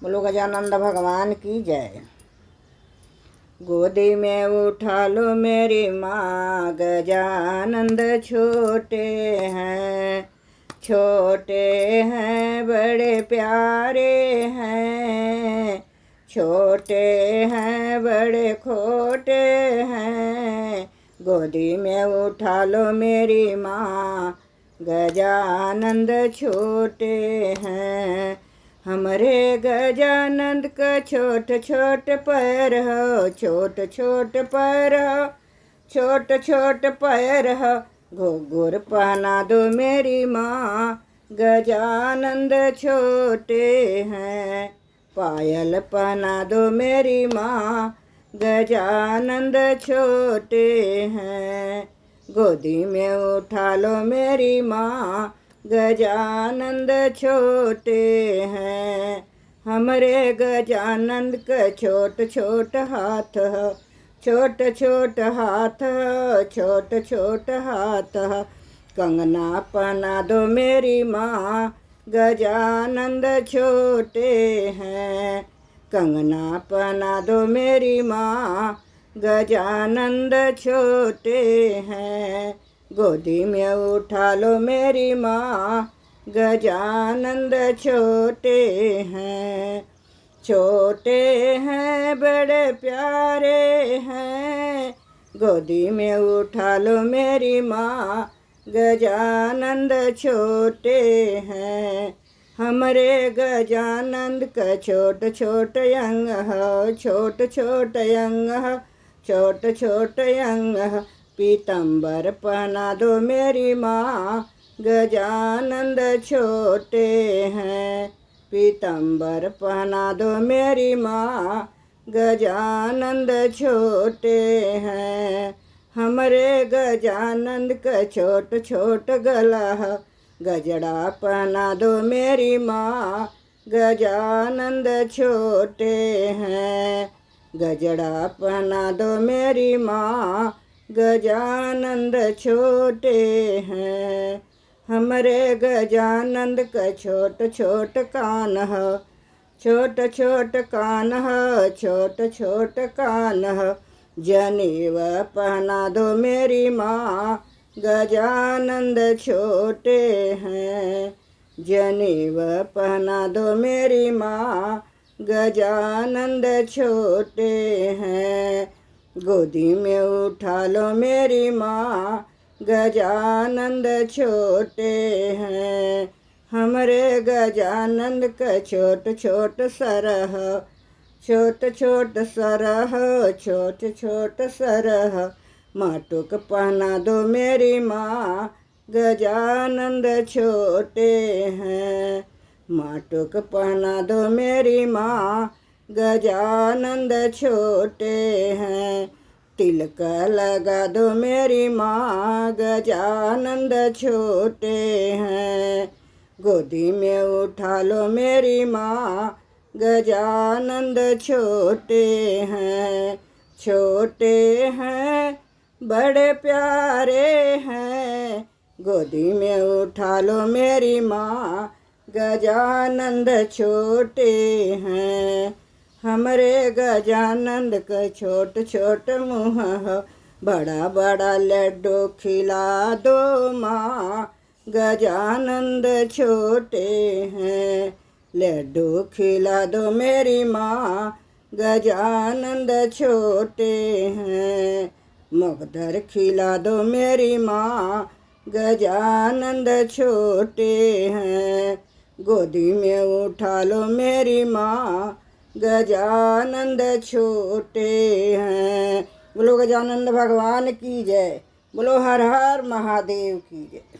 बोलो गजानंद भगवान की जय। गोदी में उठा लो मेरी माँ, गजानंद छोटे हैं, छोटे हैं बड़े प्यारे हैं, छोटे हैं बड़े खोटे हैं। गोदी में उठा लो मेरी माँ, गजानंद छोटे हैं। हमरे गजानंद का छोट छोट पैर हो, छोट छोट पैर हो, छोट छोट पैर हो। घुंघरू पहना दो मेरी माँ, गजानंद छोटे हैं। पायल पहना दो मेरी माँ, गजानंद छोटे हैं। गोदी में उठा लो मेरी माँ, गजानंद छोटे हैं। हमरे गजानंद का छोट छोट हाथ हो, छोट छोट हाथ हो, छोट छोट हाथ हो। कंगना पहना दो मेरी माँ, गजानंद छोटे हैं। कंगना पहना दो मेरी माँ, गजानंद छोटे हैं। गोदी में उठा लो मेरी माँ, गजानंद छोटे हैं। छोटे हैं बड़े प्यारे हैं, गोदी में उठा लो मेरी माँ, गजानंद छोटे हैं। हमरे गजानंद का छोट छोट अंग हो, छोट छोट अंग हो, छोट छोट अंग हो। पीतम्बर पहना दो मेरी माँ, गजानंद छोटे हैं। पीतम्बर पहना दो मेरी माँ, गजानंद छोटे हैं। हमरे गजानंद का छोट छोट गला हो, गजड़ा पहना दो मेरी माँ, गजानंद छोटे हैं। गजड़ा पहना दो मेरी माँ, गजानंद छोटे हैं। हमरे गजानंद का छोट छोट कान हो, छोट छोट कान हो, छोट छोट कान हो। जनेऊ पहना दो मेरी माँ, गजानंद छोटे हैं। जनेऊ पहना दो मेरी माँ, गजानंद छोटे हैं। गोदी में उठा लो मेरी माँ, गजानंद छोटे हैं। हमरे गजानंद का छोट छोट सर हो, छोट छोट सर हो, छोट छोट सर हो। माटुक पहना दो मेरी माँ, गजानंद छोटे हैं। माटुक पहना दो मेरी माँ, गजानंद छोटे हैं। तिलक लगा दो मेरी माँ, गजानंद छोटे हैं। गोदी में उठा लो मेरी माँ, गजानंद छोटे हैं। छोटे हैं बड़े प्यारे हैं, गोदी में उठा लो मेरी माँ, गजानंद छोटे हैं। हमरे गजानंद का छोट छोट मुँह हो, बड़ा बड़ा लड्डू खिला दो माँ, गजानंद छोटे हैं। लड्डू खिला दो मेरी माँ, गजानंद छोटे हैं। मगदर खिला दो मेरी माँ, गजानंद छोटे हैं। गोदी में उठा लो मेरी माँ, गजानंद छोटे हैं। बोलो गजानंद भगवान की जय। बोलो हर हर महादेव की जय।